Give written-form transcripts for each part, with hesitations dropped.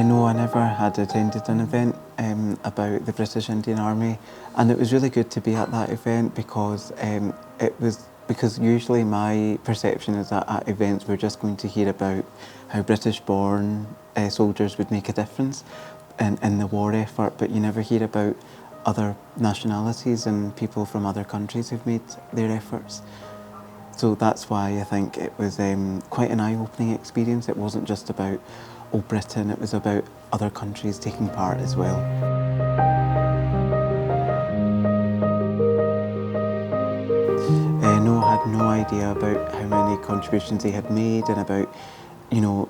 No, I never had attended an event about the British Indian Army, and it was really good to be at that event because because usually my perception is that at events we're just going to hear about how British-born soldiers would make a difference in the war effort, but you never hear about other nationalities and people from other countries who've made their efforts. So that's why I think it was quite an eye-opening experience. It wasn't just about Britain, it was about other countries taking part as well. No, I had no idea about how many contributions they had made and about,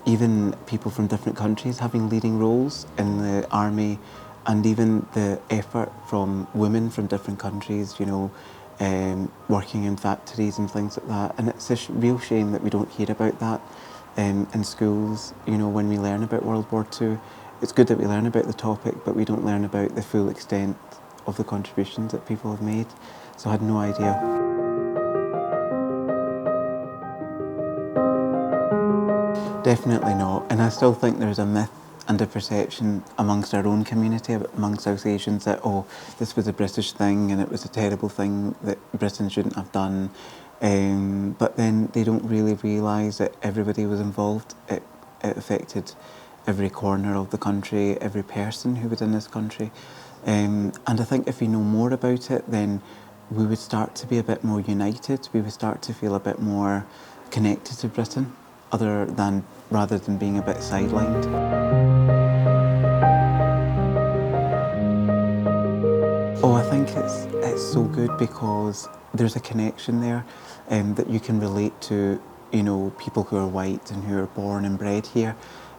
even people from different countries having leading roles in the army, and even the effort from women from different countries, working in factories and things like that. And it's a real shame that we don't hear about that in schools, when we learn about World War II. It's good that we learn about the topic, but we don't learn about the full extent of the contributions that people have made. So I had no idea. Definitely not. And I still think there's a myth and a perception amongst our own community, amongst South Asians, that, oh, this was a British thing and it was a terrible thing that Britain shouldn't have done. But then they don't really realise that everybody was involved. It affected every corner of the country, every person who was in this country. And I think if we know more about it, then we would start to be a bit more united. We would start to feel a bit more connected to Britain, rather than being a bit sidelined. Oh, I think it's so good because there's a connection there that you can relate to, people who are white and who are born and bred here.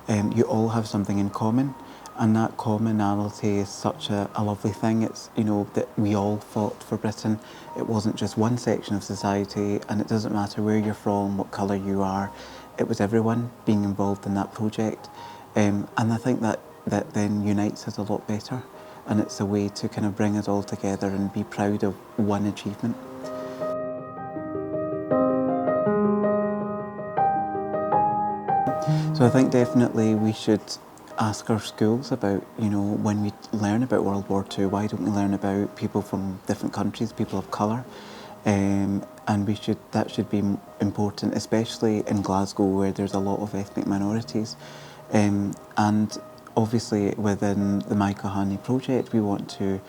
You all have something in common, and that commonality is such a lovely thing. It's, that we all fought for Britain. It wasn't just one section of society, and it doesn't matter where you're from, what colour you are. It was everyone being involved in that project. And I think that then unites us a lot better, and it's a way to kind of bring us all together and be proud of one achievement. So I think definitely we should ask our schools about, when we learn about World War II, why don't we learn about people from different countries, people of colour? And that should be important, especially in Glasgow where there's a lot of ethnic minorities. And obviously within the My Kahani project we want to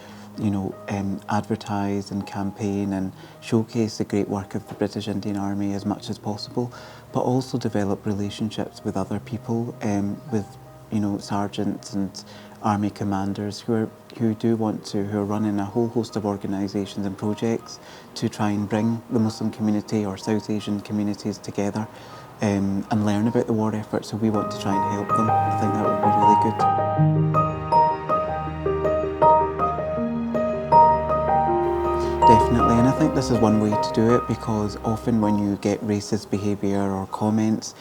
advertise and campaign and showcase the great work of the British Indian Army as much as possible, but also develop relationships with other people, with sergeants and army commanders who are running a whole host of organisations and projects to try and bring the Muslim community or South Asian communities together and learn about the war effort. So we want to try and help them. I think that would be really good. Definitely, and I think this is one way to do it, because often when you get racist behaviour or comments,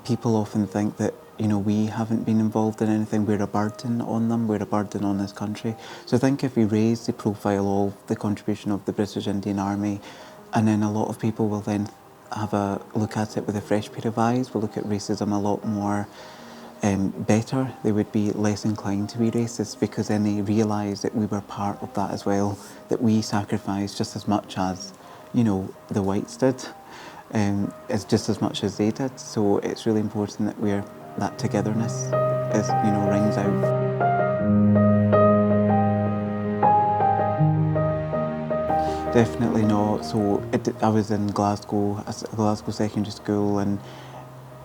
people often think that we haven't been involved in anything, we're a burden on them, we're a burden on this country. So I think if we raise the profile of the contribution of the British Indian Army, and then a lot of people will then have a look at it with a fresh pair of eyes, will look at racism a lot more better. They would be less inclined to be racist, because then they realise that we were part of that as well, that we sacrificed just as much as, the whites did, as just as much as they did. So it's really important that that togetherness rings out. Definitely not. So I was in Glasgow, a Glasgow secondary school, and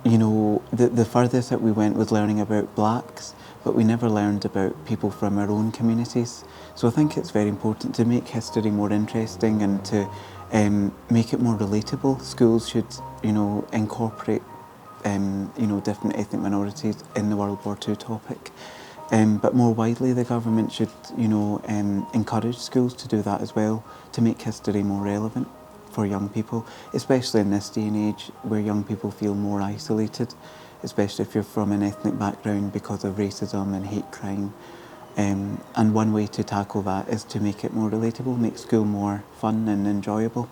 the furthest that we went was learning about blacks, but we never learned about people from our own communities. So I think it's very important to make history more interesting and to make it more relatable. Schools should, incorporate, different ethnic minorities in the World War II topic. But more widely, the government should, encourage schools to do that as well, to make history more relevant for young people, especially in this day and age where young people feel more isolated, especially if you're from an ethnic background because of racism and hate crime. And one way to tackle that is to make it more relatable, make school more fun and enjoyable.